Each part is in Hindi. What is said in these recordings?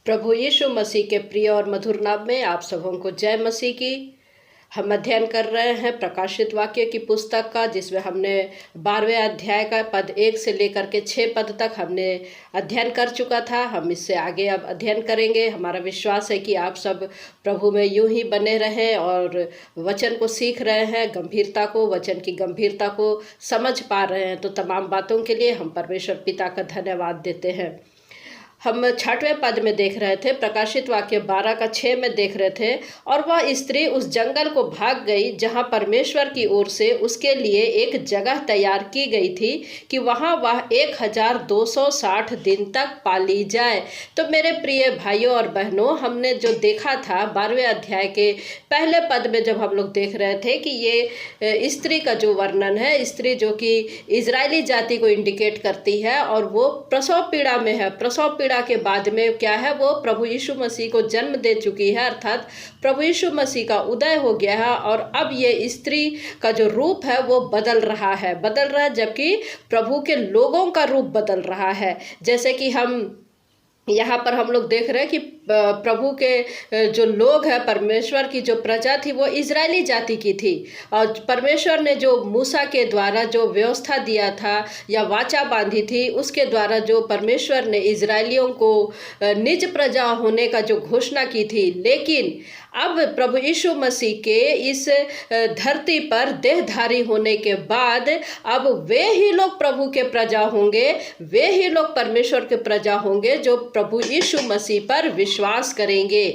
प्रभु यीशु मसीह के प्रिय और मधुर नाम में आप सबों को जय मसीह की। हम अध्ययन कर रहे हैं प्रकाशित वाक्य की पुस्तक का, जिसमें हमने 12वें अध्याय का पद 1 से लेकर के 6 पद तक हमने अध्ययन कर चुका था। हम इससे आगे अब अध्ययन करेंगे। हमारा विश्वास है कि आप सब प्रभु में यूं ही बने रहें और वचन को सीख रहे हैं, वचन की गंभीरता को समझ पा रहे हैं। तो तमाम बातों के लिए हम परमेश्वर पिता का धन्यवाद देते हैं। हम 6वें पद में देख रहे थे, प्रकाशित वाक्य 12 का 6 में देख रहे थे। और वह स्त्री उस जंगल को भाग गई जहां परमेश्वर की ओर से उसके लिए एक जगह तैयार की गई थी कि वहां वह 1260 दिन तक पाली जाए। तो मेरे प्रिय भाइयों और बहनों, हमने जो देखा था 12वें अध्याय के पहले पद में, जब हम लोग देख रहे थे कि ये स्त्री का जो वर्णन है, स्त्री जो कि इजरायली जाति को इंडिकेट करती है और वो प्रसव पीड़ा में है। प्रसव पीड़ा के बाद में क्या है, वो प्रभु यीशु मसीह को जन्म दे चुकी है, अर्थात प्रभु यीशु मसीह का उदय हो गया है। और अब ये स्त्री का जो रूप है वो बदल रहा है, जबकि प्रभु के लोगों का रूप बदल रहा है। जैसे कि हम यहाँ पर हम लोग देख रहे हैं कि प्रभु के जो लोग हैं, परमेश्वर की जो प्रजा थी वो इजरायली जाति की थी। और परमेश्वर ने जो मूसा के द्वारा जो व्यवस्था दिया था या वाचा बांधी थी, उसके द्वारा जो परमेश्वर ने इजरायलियों को निज प्रजा होने का जो घोषणा की थी, लेकिन अब प्रभु यीशु मसीह के इस धरती पर देहधारी होने के बाद अब वे ही लोग प्रभु के प्रजा होंगे, वे ही लोग परमेश्वर के प्रजा होंगे जो प्रभु यीशु मसीह पर विश्वास करेंगे।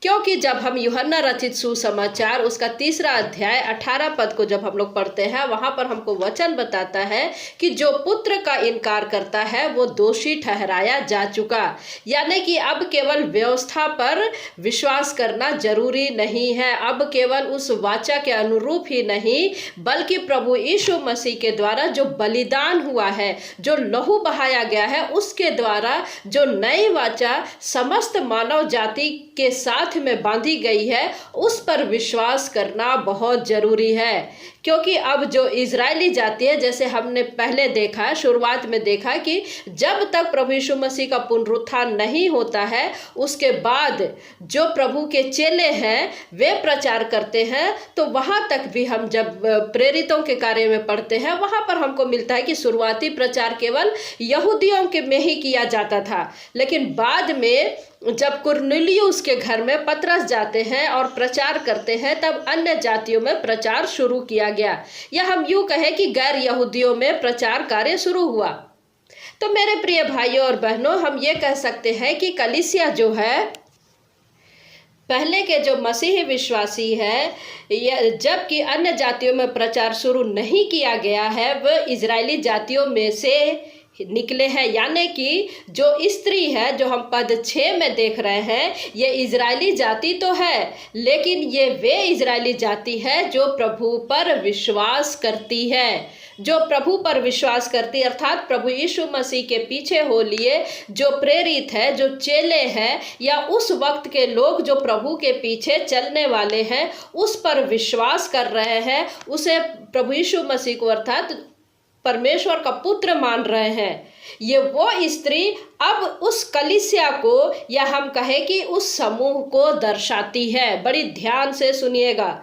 क्योंकि जब हम यूहन्ना रचित सुसमाचार उसका 3 अध्याय 18 पद को जब हम लोग पढ़ते हैं, वहां पर हमको वचन बताता है कि जो पुत्र का इनकार करता है वो दोषी ठहराया जा चुका। यानी कि अब केवल व्यवस्था पर विश्वास करना जरूरी नहीं है, अब केवल उस वाचा के अनुरूप ही नहीं, बल्कि प्रभु यीशु मसीह के द्वारा जो बलिदान हुआ है, जो लहू बहाया गया है, उसके द्वारा जो नई वाचा समस्त मानव जाति के साथ में बांधी गई है, उस पर विश्वास करना बहुत जरूरी है। क्योंकि अब जो इजरायली जाति है, जैसे हमने पहले देखा, शुरुआत में देखा कि जब तक प्रभु यीशु मसीह का पुनरुत्थान नहीं होता है, उसके बाद जो प्रभु के चेले हैं वे प्रचार करते हैं। तो वहां तक भी हम जब प्रेरितों के कार्य में पढ़ते हैं, वहां पर हमको मिलता है कि शुरुआती प्रचार केवल यहूदियों के में ही किया जाता था, लेकिन बाद में जब कुरनेलियुस के घर में पतरस जाते हैं और प्रचार करते हैं, तब अन्य जातियों में प्रचार शुरू किया गया, या हम यूं कहें कि गैर यहूदियों में प्रचार कार्य शुरू हुआ। तो मेरे प्रिय भाइयों और बहनों, हम ये कह सकते हैं कि कलीसिया जो है, पहले के जो मसीही विश्वासी है, जबकि अन्य जातियों में प्रचार शुरू नहीं किया गया है, वह इजरायली जातियों में से निकले हैं। यानी कि जो स्त्री है, जो हम पद 6 में देख रहे हैं, ये इजरायली जाति तो है, लेकिन ये वे इजरायली जाति है जो प्रभु पर विश्वास करती है, जो प्रभु पर विश्वास करती, अर्थात प्रभु यीशु मसीह के पीछे हो लिए जो प्रेरित है, जो चेले हैं, या उस वक्त के लोग जो प्रभु के पीछे चलने वाले हैं, उस पर विश्वास कर रहे हैं, उसे प्रभु यीशु मसीह को अर्थात परमेश्वर का पुत्र मान रहे हैं। ये वो स्त्री अब उस कलीसिया को, या हम कहें कि उस समूह को दर्शाती है। बड़ी ध्यान से सुनिएगा,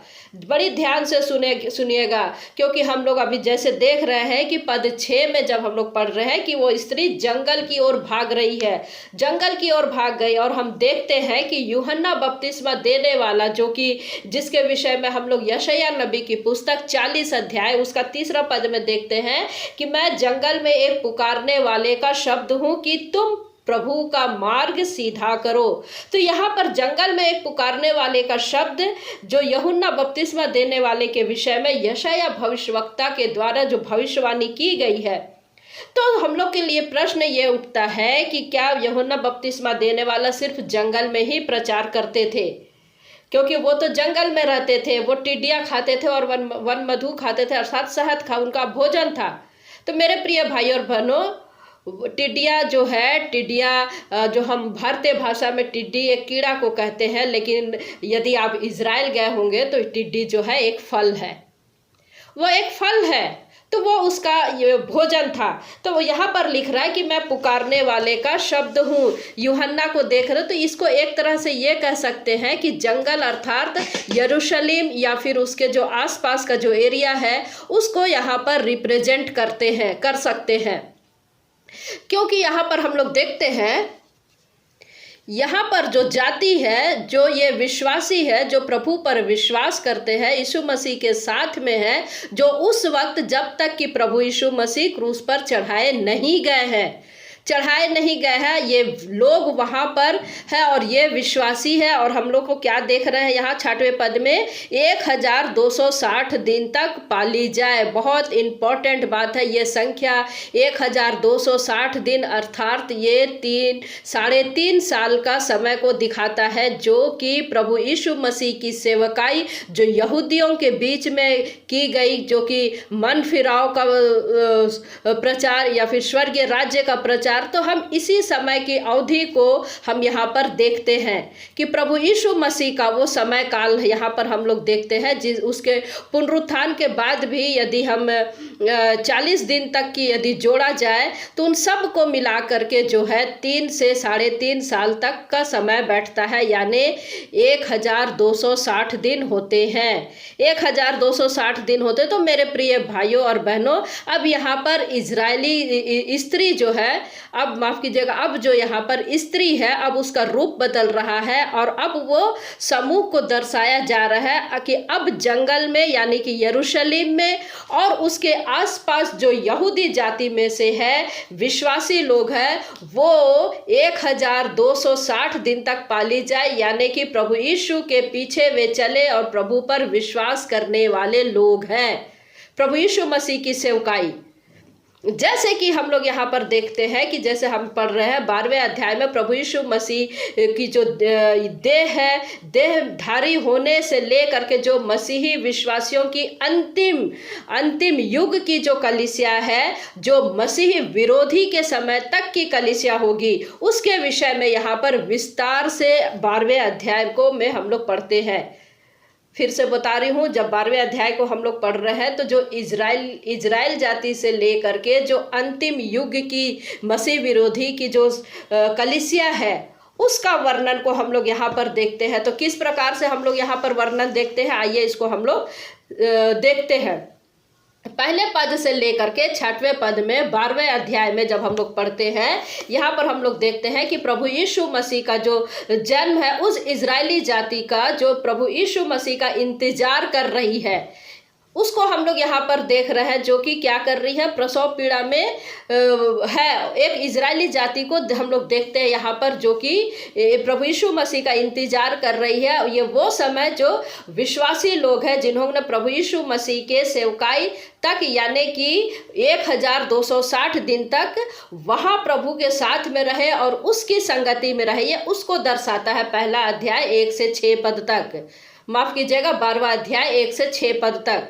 सुनिएगा, क्योंकि हम लोग अभी जैसे देख रहे हैं कि पद 6 में जब हम लोग पढ़ रहे हैं कि वो स्त्री जंगल की ओर भाग रही है, जंगल की ओर भाग गई। और हम देखते हैं कि यूहन्ना बपतिस्मा देने वाला, जो कि जिसके विषय में हम लोग यशायाह नबी की पुस्तक 40 अध्याय उसका 3 पद में देखते हैं कि मैं जंगल में एक पुकारने वाले का शब्द हूं कि तुम प्रभु का मार्ग सीधा करो। तो यहाँ पर जंगल में एक पुकारने वाले का शब्द, जो यूहन्ना बपतिस्मा देने वाले के विषय में यशायाह भविष्यवक्ता के द्वारा जो भविष्यवाणी की गई है। तो हम लोग के लिए प्रश्न ये उठता है कि क्या यूहन्ना बपतिस्मा देने वाला सिर्फ जंगल में ही प्रचार करते थे? क्योंकि वो तो जंगल में रहते थे, वो टिड्डियाँ खाते थे और वन मधु खाते थे, अर्थात शहद उनका भोजन था। तो मेरे प्रिय भाई और बहनों, टिड्डिया जो हम भारतीय भाषा में टिड्डी एक कीड़ा को कहते हैं, लेकिन यदि आप इजराइल गए होंगे तो टिड्डी जो है एक फल है, वो एक फल है। तो वो उसका ये भोजन था। तो वो यहाँ पर लिख रहा है कि मैं पुकारने वाले का शब्द हूँ। यूहन्ना को देख रहे हो तो इसको एक तरह से ये कह सकते हैं कि जंगल अर्थात यरूशलेम या फिर उसके जो आसपास का जो एरिया है उसको यहाँ पर रिप्रेजेंट करते हैं, कर सकते हैं। क्योंकि यहाँ पर हम लोग देखते हैं, यहाँ पर जो जाति है, जो ये विश्वासी है, जो प्रभु पर विश्वास करते हैं, यीशु मसीह के साथ में है, जो उस वक्त जब तक कि प्रभु यीशु मसीह क्रूस पर चढ़ाए नहीं गए हैं, ये लोग वहाँ पर है और ये विश्वासी है। और हम लोग को क्या देख रहे हैं यहाँ 6वें पद में, 1260 दिन तक पाली जाए। बहुत इम्पोर्टेंट बात है ये संख्या 1260 दिन, अर्थात ये 3.5 साल का समय को दिखाता है, जो कि प्रभु यीशु मसीह की सेवकाई जो यहूदियों के बीच में की गई, जो कि मन फिराव का प्रचार या फिर स्वर्गीय राज्य का प्रचार, तो हम इसी समय की अवधि को हम यहाँ पर देखते हैं कि प्रभु यीशु मसीह का वो समय काल यहाँ पर हम लोग देखते हैं, जिस उसके पुनरुत्थान के बाद भी यदि हम 40 दिन तक की यदि जोड़ा जाए तो उन सब को मिला करके जो है 3 से 3.5 साल तक का समय बैठता है, यानी 1260 दिन होते हैं। 1260 दिन होते। तो मेरे प्रिय भाइयों और बहनों, अब यहाँ पर इजरायली स्त्री जो है, अब माफ कीजिएगा, अब जो यहाँ पर स्त्री है अब उसका रूप बदल रहा है और अब वो समूह को दर्शाया जा रहा है कि अब जंगल में यानी कि यरूशलेम में और उसके आसपास जो यहूदी जाति में से है विश्वासी लोग हैं, वो 1260 दिन तक पाली जाए, यानी कि प्रभु यीशु के पीछे वे चले और प्रभु पर विश्वास करने वाले लोग हैं। प्रभु यीशु मसीह की सेवकाई, जैसे कि हम लोग यहाँ पर देखते हैं कि जैसे हम पढ़ रहे हैं 12वें अध्याय में, प्रभु यीशु मसीह की जो देह है, देहधारी होने से लेकर के जो मसीही विश्वासियों की अंतिम युग की जो कलीसिया है, जो मसीही विरोधी के समय तक की कलीसिया होगी, उसके विषय में यहाँ पर विस्तार से 12वें अध्याय को में हम लोग पढ़ते हैं। फिर से बता रही हूँ, जब 12वें अध्याय को हम लोग पढ़ रहे हैं तो जो इजराइल जाति से लेकर के जो अंतिम युग की मसीह विरोधी की जो कलीसिया है उसका वर्णन को हम लोग यहाँ पर देखते हैं। तो किस प्रकार से हम लोग यहाँ पर वर्णन देखते हैं, आइए इसको हम लोग देखते हैं। पहले पद से लेकर के 6वें पद में 12वें अध्याय में जब हम लोग पढ़ते हैं, यहाँ पर हम लोग देखते हैं कि प्रभु यीशु मसीह का जो जन्म है, उस इजरायली जाति का जो प्रभु यीशु मसीह का इंतजार कर रही है, उसको हम लोग यहाँ पर देख रहे हैं, जो कि क्या कर रही है, प्रसव पीड़ा में है। एक इजरायली जाति को हम लोग देखते हैं यहाँ पर, जो कि प्रभु यीशु मसीह का इंतजार कर रही है। ये वो समय जो विश्वासी लोग हैं जिन्होंने प्रभु यीशु मसीह के सेवकाई तक यानी कि 1260 दिन तक वहाँ प्रभु के साथ में रहे और उसकी संगति में रहे, ये उसको दर्शाता है पहला अध्याय 1 से 6 पद तक, माफ कीजिएगा 12वां अध्याय 1 से 6 पद तक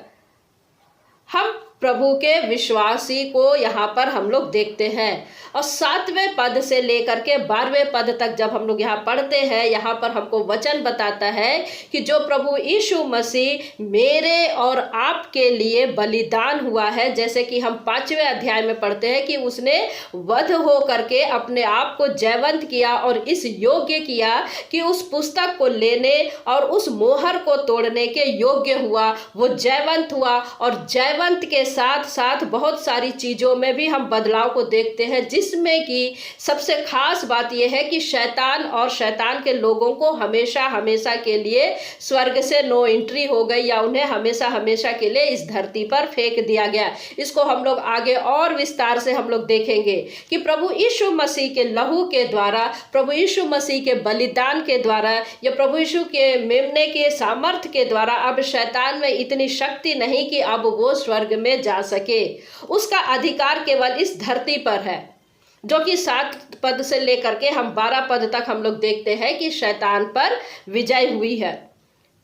हम प्रभु के विश्वासी को यहाँ पर हम लोग देखते हैं। और 7वें पद से लेकर के 12वें पद तक जब हम लोग यहाँ पढ़ते हैं, यहाँ पर हमको वचन बताता है कि जो प्रभु यीशु मसीह मेरे और आपके लिए बलिदान हुआ है, जैसे कि हम 5वें अध्याय में पढ़ते हैं कि उसने वध हो करके अपने आप को जयवंत किया और इस योग्य किया कि उस पुस्तक को लेने और उस मोहर को तोड़ने के योग्य हुआ। वो जयवंत हुआ और जयवंत के साथ साथ बहुत सारी चीज़ों में भी हम बदलाव को देखते हैं, जिसमें कि सबसे खास बात यह है कि शैतान और शैतान के लोगों को हमेशा हमेशा के लिए स्वर्ग से नो एंट्री हो गई, या उन्हें हमेशा हमेशा के लिए इस धरती पर फेंक दिया गया। इसको हम लोग आगे और विस्तार से हम लोग देखेंगे कि प्रभु यीशु मसीह के लहू के द्वारा, प्रभु यीशु मसीह के बलिदान के द्वारा या प्रभु यीशु के मेमने के सामर्थ्य के द्वारा अब शैतान में इतनी शक्ति नहीं कि अब वो स्वर्ग में जा सके। उसका अधिकार केवल इस धरती पर है, जो कि 7 पद से लेकर के हम 12 पद तक हम लोग देखते हैं कि शैतान पर विजय हुई है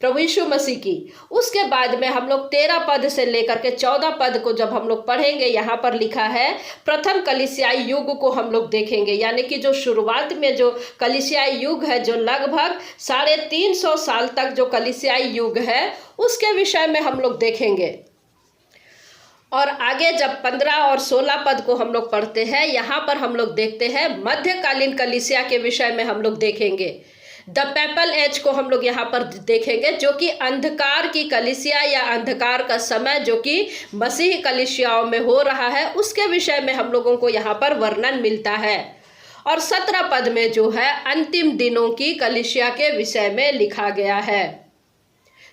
प्रभु यीशु मसीह की। उसके बाद में हम लोग 13 पद से लेकर के 14 पद को जब हम लोग पढ़ेंगे, यहाँ पर लिखा है प्रथम कलीसियाई युग को हम लोग देखेंगे, यानी कि जो शुरुआत में जो कलीसियाई युग है, जो लगभग 350 साल तक जो कलीसियाई युग है, उसके विषय में हम लोग देखेंगे। और आगे जब 15 और 16 पद को हम लोग पढ़ते हैं, यहाँ पर हम लोग देखते हैं मध्यकालीन कलीसिया के विषय में हम लोग देखेंगे। द पेपल एज को हम लोग यहाँ पर देखेंगे, जो कि अंधकार की कलीसिया या अंधकार का समय जो कि मसीही कलीसियाओं में हो रहा है, उसके विषय में हम लोगों को यहाँ पर वर्णन मिलता है। और 17 पद में जो है अंतिम दिनों की कलीसिया के विषय में लिखा गया है।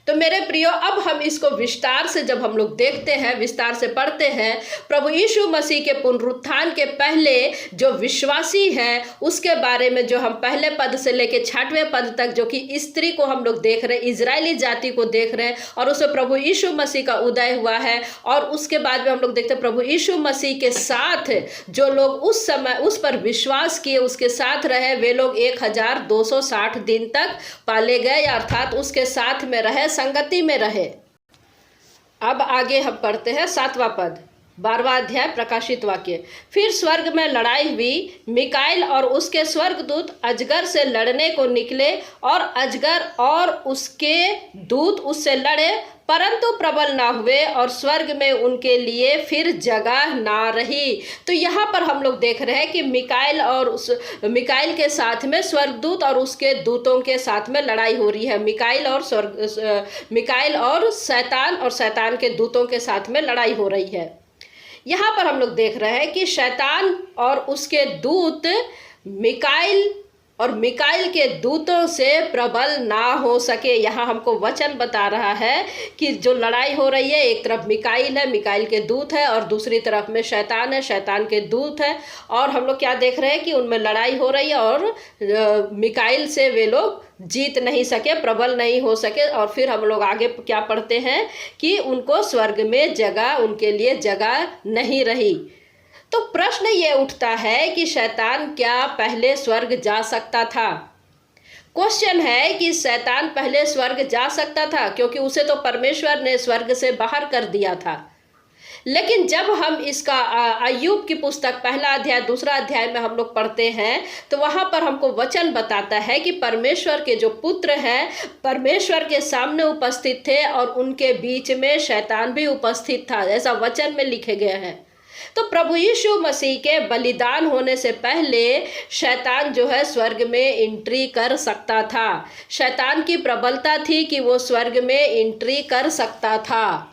तो मेरे प्रियो, अब हम इसको विस्तार से जब हम लोग देखते हैं, विस्तार से पढ़ते हैं, प्रभु यीशु मसीह के पुनरुत्थान के पहले जो विश्वासी है उसके बारे में जो हम पहले पद से लेके 6वें पद तक जो कि स्त्री को हम लोग देख रहे हैं, इजरायली जाति को देख रहे हैं, और उसमें प्रभु यीशु मसीह का उदय हुआ है। और उसके बाद में हम लोग देखते हैं प्रभु यीशु मसीह के साथ जो लोग उस समय उस पर विश्वास किए, उसके साथ रहे, वे लोग 1260 दिन तक पाले गए, अर्थात उसके साथ में रहे, संगति में रहे। अब आगे हम पढ़ते हैं 7वां पद, 12वां अध्याय, प्रकाशित वाक्य। फिर स्वर्ग में लड़ाई हुई, मिकाइल और उसके स्वर्गदूत अजगर से लड़ने को निकले, और अजगर और उसके दूत उससे लड़े, परंतु प्रबल ना हुए, और स्वर्ग में उनके लिए फिर जगह ना रही। तो यहाँ पर हम लोग देख रहे हैं कि मिकाइल के साथ में स्वर्गदूत और उसके दूतों के साथ में लड़ाई हो रही है। मिकाइल और शैतान के दूतों के साथ में लड़ाई हो रही है। यहाँ पर हम लोग देख रहे हैं कि शैतान और उसके दूत मिकाइल के दूतों से प्रबल ना हो सके। यहाँ हमको वचन बता रहा है कि जो लड़ाई हो रही है, एक तरफ मिकाइल है, मिकाइल के दूत है, और दूसरी तरफ में शैतान है, शैतान के दूत है। और हम लोग क्या देख रहे हैं कि उनमें लड़ाई हो रही है, और मिकाइल से वे लोग जीत नहीं सके, प्रबल नहीं हो सके। और फिर हम लोग आगे क्या पढ़ते हैं कि उनको स्वर्ग में उनके लिए जगह नहीं रही। तो प्रश्न ये उठता है कि शैतान क्या पहले स्वर्ग जा सकता था? क्वेश्चन है कि शैतान पहले स्वर्ग जा सकता था, क्योंकि उसे तो परमेश्वर ने स्वर्ग से बाहर कर दिया था। लेकिन जब हम इसका अय्यूब की पुस्तक 1 अध्याय 2 अध्याय में हम लोग पढ़ते हैं, तो वहाँ पर हमको वचन बताता है कि परमेश्वर के जो पुत्र हैं, परमेश्वर के सामने उपस्थित थे, और उनके बीच में शैतान भी उपस्थित था, ऐसा वचन में लिखे गए हैं। तो प्रभु यीशु मसीह के बलिदान होने से पहले शैतान जो है स्वर्ग में एंट्री कर सकता था। शैतान की प्रबलता थी कि वो स्वर्ग में एंट्री कर सकता था।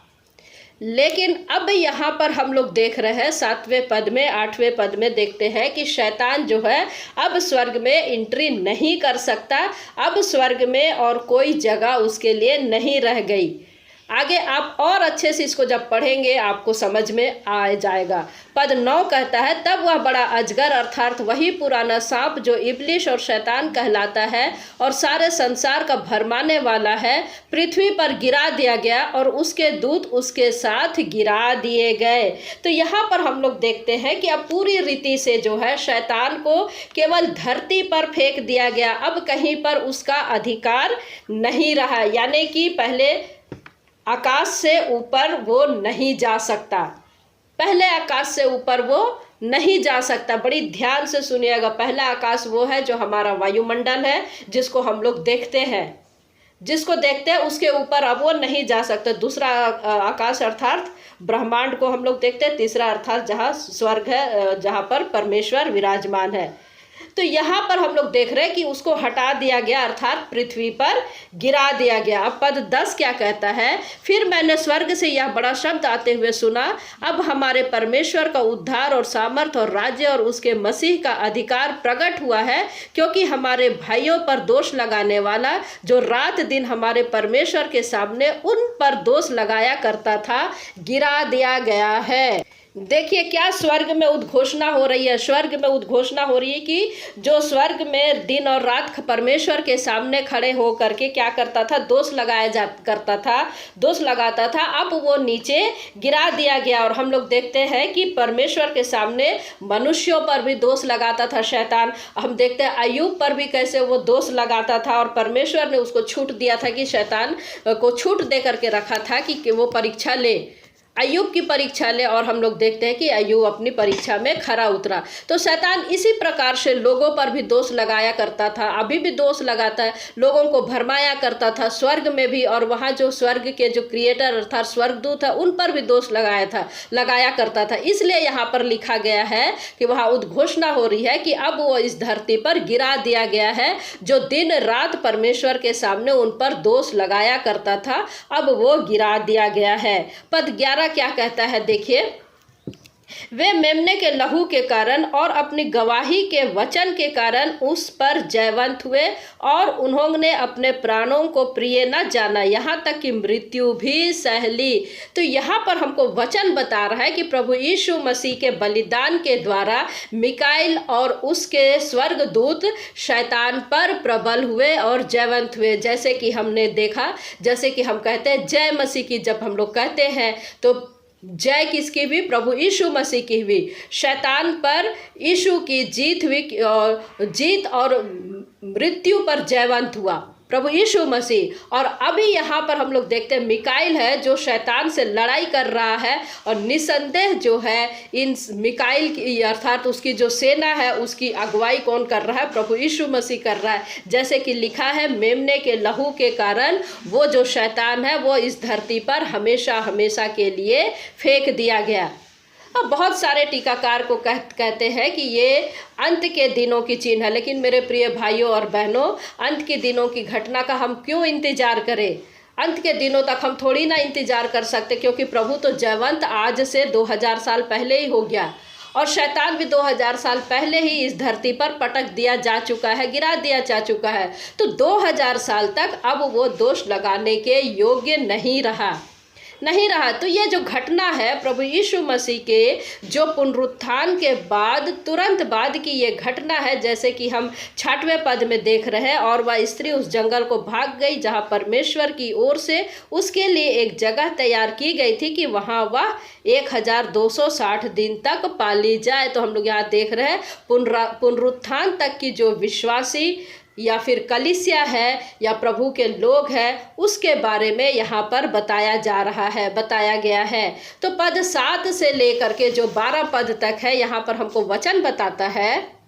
लेकिन अब यहाँ पर हम लोग देख रहे हैं 7वें पद में, 8वें पद में देखते हैं कि शैतान जो है अब स्वर्ग में एंट्री नहीं कर सकता। अब स्वर्ग में और कोई जगह उसके लिए नहीं रह गई। आगे आप और अच्छे से इसको जब पढ़ेंगे आपको समझ में आ जाएगा। पद 9 कहता है, तब वह बड़ा अजगर अर्थात वही पुराना सांप जो इब्लिस और शैतान कहलाता है और सारे संसार का भरमाने वाला है, पृथ्वी पर गिरा दिया गया, और उसके दूत उसके साथ गिरा दिए गए। तो यहाँ पर हम लोग देखते हैं कि अब पूरी रीति से जो है शैतान को केवल धरती पर फेंक दिया गया। अब कहीं पर उसका अधिकार नहीं रहा, यानी कि पहले आकाश से ऊपर वो नहीं जा सकता। पहले आकाश से ऊपर वो नहीं जा सकता। बड़ी ध्यान से सुनिएगा। पहला आकाश वो है जो हमारा वायुमंडल है, जिसको हम लोग देखते हैं, उसके ऊपर अब वो नहीं जा सकता। दूसरा आकाश अर्थात ब्रह्मांड को हम लोग देखते हैं। तीसरा अर्थात जहाँ स्वर्ग है, जहाँ पर परमेश्वर विराजमान है। तो यहाँ पर हम लोग देख रहे हैं कि उसको हटा दिया गया, अर्थात पृथ्वी पर गिरा दिया गया। अब पद 10 क्या कहता है, फिर मैंने स्वर्ग से यह बड़ा शब्द आते हुए सुना, अब हमारे परमेश्वर का उद्धार और सामर्थ और राज्य और उसके मसीह का अधिकार प्रकट हुआ है, क्योंकि हमारे भाइयों पर दोष लगाने वाला जो रात दिन हमारे परमेश्वर के सामने उन पर दोष लगाया करता था, गिरा दिया गया है। देखिए क्या स्वर्ग में उद्घोषणा हो रही है। स्वर्ग में उद्घोषणा हो रही है कि जो स्वर्ग में दिन और रात परमेश्वर के सामने खड़े हो करके क्या करता था, दोष लगाता था, अब वो नीचे गिरा दिया गया। और हम लोग देखते हैं कि परमेश्वर के सामने मनुष्यों पर भी दोष लगाता था शैतान। हम देखते हैं अय्यूब पर भी कैसे वो दोष लगाता था, और परमेश्वर ने उसको छूट दिया था कि शैतान को छूट दे करके रखा था कि वो परीक्षा ले। अय्यूब की परीक्षा ले और हम लोग देखते हैं कि अय्यूब अपनी परीक्षा में खरा उतरा। तो शैतान इसी प्रकार से लोगों पर भी दोष लगाया करता था, अभी भी दोष लगाता है, लोगों को भरमाया करता था स्वर्ग में भी, और वहाँ जो स्वर्ग के जो क्रिएटर अर्थात स्वर्गदूत है उन पर भी दोष लगाया करता था। इसलिए यहाँ पर लिखा गया है कि वहाँ उद्घोषणा हो रही है कि अब वो इस धरती पर गिरा दिया गया है। जो दिन रात परमेश्वर के सामने उन पर दोष लगाया करता था, अब वो गिरा दिया गया है। पद 11 क्या कहता है, देखिए, वे मेमने के लहू के कारण और अपनी गवाही के वचन के कारण उस पर जयवंत हुए और उन्होंने अपने प्राणों को प्रिय न जाना, यहाँ तक कि मृत्यु भी सह ली। तो यहाँ पर हमको वचन बता रहा है कि प्रभु यीशु मसीह के बलिदान के द्वारा मिकाइल और उसके स्वर्गदूत शैतान पर प्रबल हुए और जयवंत हुए। जैसे कि हमने देखा, जैसे कि हम कहते हैं जय मसीह की, जब हम लोग कहते हैं तो जय किसकी हुई? प्रभु यीशु मसीह की हुई। शैतान पर यीशु की जीत हुई और मृत्यु पर जयवंत हुआ प्रभु यीशु मसीह। और अभी यहाँ पर हम लोग देखते हैं मिकाइल है जो शैतान से लड़ाई कर रहा है, और निसंदेह जो है इन मिकाइल की अर्थात उसकी जो सेना है उसकी अगुवाई कौन कर रहा है? प्रभु यीशु मसीह कर रहा है। जैसे कि लिखा है, मेमने के लहू के कारण वो जो शैतान है वो इस धरती पर हमेशा हमेशा के लिए फेंक दिया गया। अब बहुत सारे टीकाकार को कहते हैं कि ये अंत के दिनों की चिन्ह है, लेकिन मेरे प्रिय भाइयों और बहनों, अंत के दिनों की घटना का हम क्यों इंतजार करें? अंत के दिनों तक हम थोड़ी ना इंतजार कर सकते, क्योंकि प्रभु तो जयवंत आज से 2000 साल पहले ही हो गया, और शैतान भी 2000 साल पहले ही इस धरती पर पटक दिया जा चुका है, गिरा दिया जा चुका है। तो 2000 साल तक अब वो दोष लगाने के योग्य नहीं रहा। तो ये जो घटना है प्रभु यीशु मसीह के जो पुनरुत्थान के बाद तुरंत बाद की ये घटना है, जैसे कि हम 6वें पद में देख रहे हैं, और वह स्त्री उस जंगल को भाग गई जहाँ परमेश्वर की ओर से उसके लिए एक जगह तैयार की गई थी कि वहाँ वह 1260 दिन तक पाली जाए। तो हम लोग यहाँ देख रहे हैं पुनरुत्थान तक की जो विश्वासी या फिर कलीसिया है या प्रभु के लोग हैं, उसके बारे में यहाँ पर बताया गया है। तो पद 7 से लेकर के जो 12 पद तक है, यहाँ पर हमको वचन बताता है,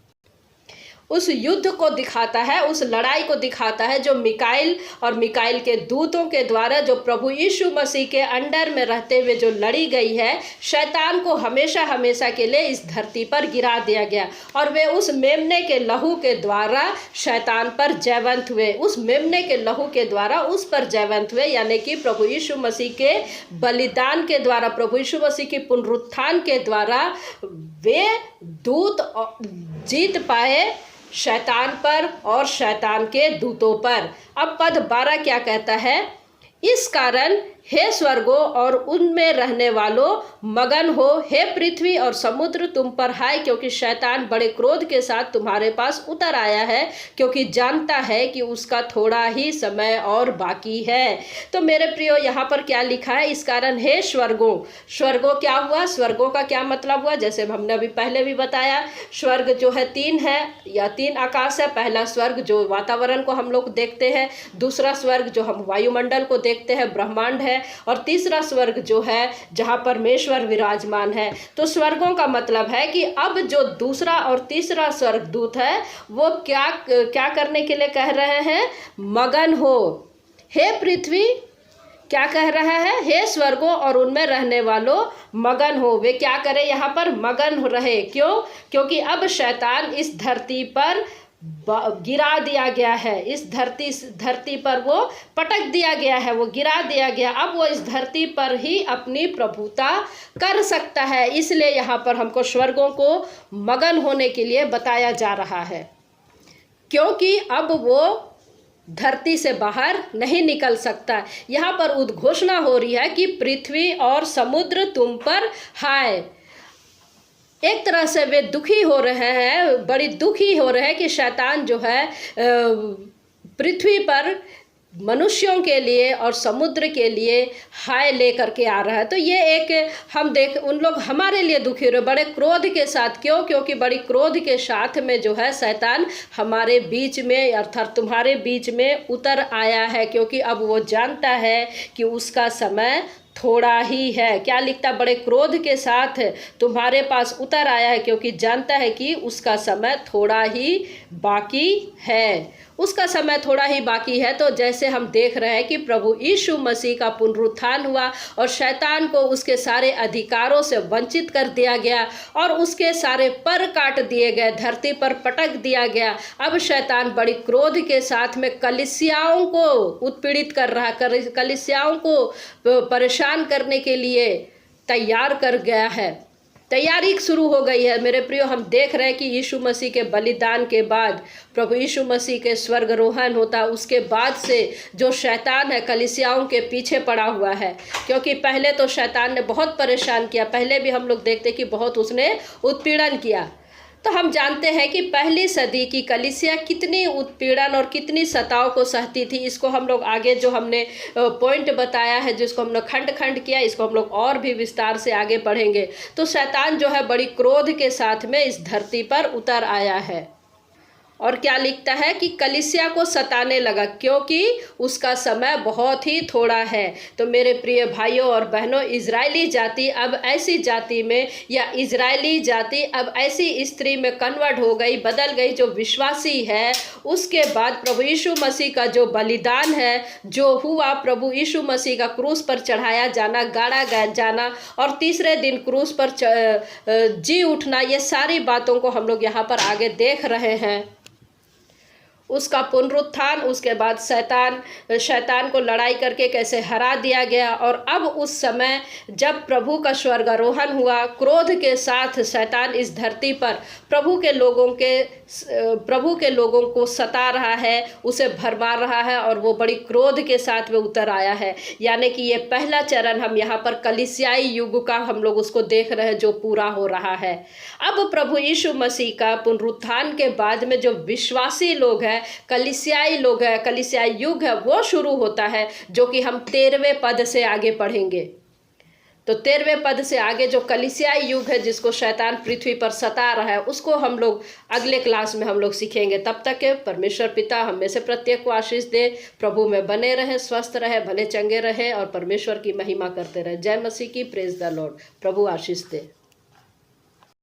उस युद्ध को दिखाता है, उस लड़ाई को दिखाता है जो मिकाइल और मिकाइल के दूतों के द्वारा जो प्रभु यीशु मसीह के अंडर में रहते हुए जो लड़ी गई है। शैतान को हमेशा हमेशा के लिए इस धरती पर गिरा दिया गया, और वे उस मेमने के लहू के द्वारा शैतान पर जयवंत हुए। उस मेमने के लहू के द्वारा उस पर जयवंत हुए, यानी कि प्रभु यीशु मसीह के बलिदान के द्वारा, प्रभु यीशु मसीह के पुनरुत्थान के द्वारा वे दूत जीत पाए शैतान पर और शैतान के दूतों पर। अब पद 12 क्या कहता है, इस कारण हे स्वर्गों और उनमें रहने वालों मगन हो, हे पृथ्वी और समुद्र तुम पर हाय, क्योंकि शैतान बड़े क्रोध के साथ तुम्हारे पास उतर आया है, क्योंकि जानता है कि उसका थोड़ा ही समय और बाकी है। तो मेरे प्रियो, यहाँ पर क्या लिखा है, इस कारण हे स्वर्गों क्या हुआ? स्वर्गों का क्या मतलब हुआ? जैसे हमने अभी पहले भी बताया, स्वर्ग जो है 3 है या 3 आकाश है। पहला स्वर्ग जो वातावरण को हम लोग देखते हैं, दूसरा स्वर्ग जो हम वायुमंडल को देखते हैं, ब्रह्मांड है, और तीसरा स्वर्ग जो है जहाँ परमेश्वर विराजमान है। तो स्वर्गों का मतलब है कि अब जो दूसरा और तीसरा स्वर्गदूत है वो क्या करने के लिए कह रहे हैं? मगन हो। हे पृथ्वी क्या कह रहा है? हे स्वर्गों और उनमें रहने वालों मगन हो। वे क्या करें? यहाँ पर मगन रहे। क्यों? क्योंकि अब शैतान इस धरती पर गिरा दिया गया है, इस धरती पर वो पटक दिया गया है, वो गिरा दिया गया। अब वो इस धरती पर ही अपनी प्रभुता कर सकता है। इसलिए यहाँ पर हमको स्वर्गों को मगन होने के लिए बताया जा रहा है, क्योंकि अब वो धरती से बाहर नहीं निकल सकता। यहाँ पर उद्घोषणा हो रही है कि पृथ्वी और समुद्र तुम पर हाय। एक तरह से वे दुखी हो रहे हैं, बड़ी दुखी हो रहे हैं कि शैतान जो है पृथ्वी पर मनुष्यों के लिए और समुद्र के लिए हाय लेकर के आ रहा है। तो ये एक उन लोग हमारे लिए दुखी हो रहे, बड़े क्रोध के साथ। क्यों? क्योंकि बड़ी क्रोध के साथ में जो है शैतान हमारे बीच में अर्थात तुम्हारे बीच में उतर आया है, क्योंकि अब वो जानता है कि उसका समय थोड़ा ही है। क्या लिखता, बड़े क्रोध के साथ तुम्हारे पास उतर आया है, क्योंकि जानता है कि उसका समय थोड़ा ही बाकी है। उसका समय थोड़ा ही बाकी है। तो जैसे हम देख रहे हैं कि प्रभु यीशु मसीह का पुनरुत्थान हुआ और शैतान को उसके सारे अधिकारों से वंचित कर दिया गया और उसके सारे पर काट दिए गए, धरती पर पटक दिया गया। अब शैतान बड़ी क्रोध के साथ में कलीसियाओं को उत्पीड़ित कर रहा, कलीसियाओं को परेशान करने के लिए तैयार कर गया है। तैयारी शुरू हो गई है मेरे प्रियो। हम देख रहे हैं कि यीशु मसीह के बलिदान के बाद, प्रभु यीशु मसीह के स्वर्गारोहण होता, उसके बाद से जो शैतान है कलीसियाओं के पीछे पड़ा हुआ है। क्योंकि पहले तो शैतान ने बहुत परेशान किया, पहले भी हम लोग देखते कि बहुत उसने उत्पीड़न किया। तो हम जानते हैं कि पहली सदी की कलीसिया कितनी उत्पीड़न और कितनी सताव को सहती थी। इसको हम लोग आगे जो हमने पॉइंट बताया है, जिसको हम लोग खंड खंड किया, इसको हम लोग और भी विस्तार से आगे पढ़ेंगे। तो शैतान जो है बड़ी क्रोध के साथ में इस धरती पर उतर आया है। और क्या लिखता है कि कलीसिया को सताने लगा, क्योंकि उसका समय बहुत ही थोड़ा है। तो मेरे प्रिय भाइयों और बहनों, इजरायली जाति अब ऐसी जाति में, या इजरायली जाति अब ऐसी स्त्री में कन्वर्ट हो गई, बदल गई, जो विश्वासी है। उसके बाद प्रभु यीशु मसीह का जो बलिदान है, जो हुआ, प्रभु यीशु मसीह का क्रूस पर चढ़ाया जाना, गाड़ा जाना और तीसरे दिन क्रूस पर जी उठना, ये सारी बातों को हम लोग यहाँ पर आगे देख रहे हैं। उसका पुनरुत्थान, उसके बाद शैतान को लड़ाई करके कैसे हरा दिया गया। और अब उस समय जब प्रभु का स्वर्गारोहण हुआ, क्रोध के साथ शैतान इस धरती पर प्रभु के लोगों को सता रहा है, उसे भरमार रहा है, और वो बड़ी क्रोध के साथ में उतर आया है। यानी कि ये पहला चरण हम यहाँ पर कलीसियाई युग का हम लोग उसको देख रहे हैं, जो पूरा हो रहा है। अब प्रभु यीशु मसीह का पुनरुत्थान के बाद में जो विश्वासी लोग हैं, कलीसियाई लोग हैं, कलीसियाई युग है, वो शुरू होता है, जो कि हम 13वें पद से आगे पढ़ेंगे। तो 13वें पद से आगे जो कलीसियाई युग है, जिसको शैतान पृथ्वी पर सता रहा है, उसको हम लोग अगले क्लास में हम लोग सीखेंगे। तब तक के परमेश्वर पिता हम में से प्रत्येक को आशीष दे, प्रभु में बने रहे, स्वस्थ रहे, भले चंगे रहे और परमेश्वर की महिमा करते रहे। जय मसीह की, praise the Lord. Prabhu Ashish they.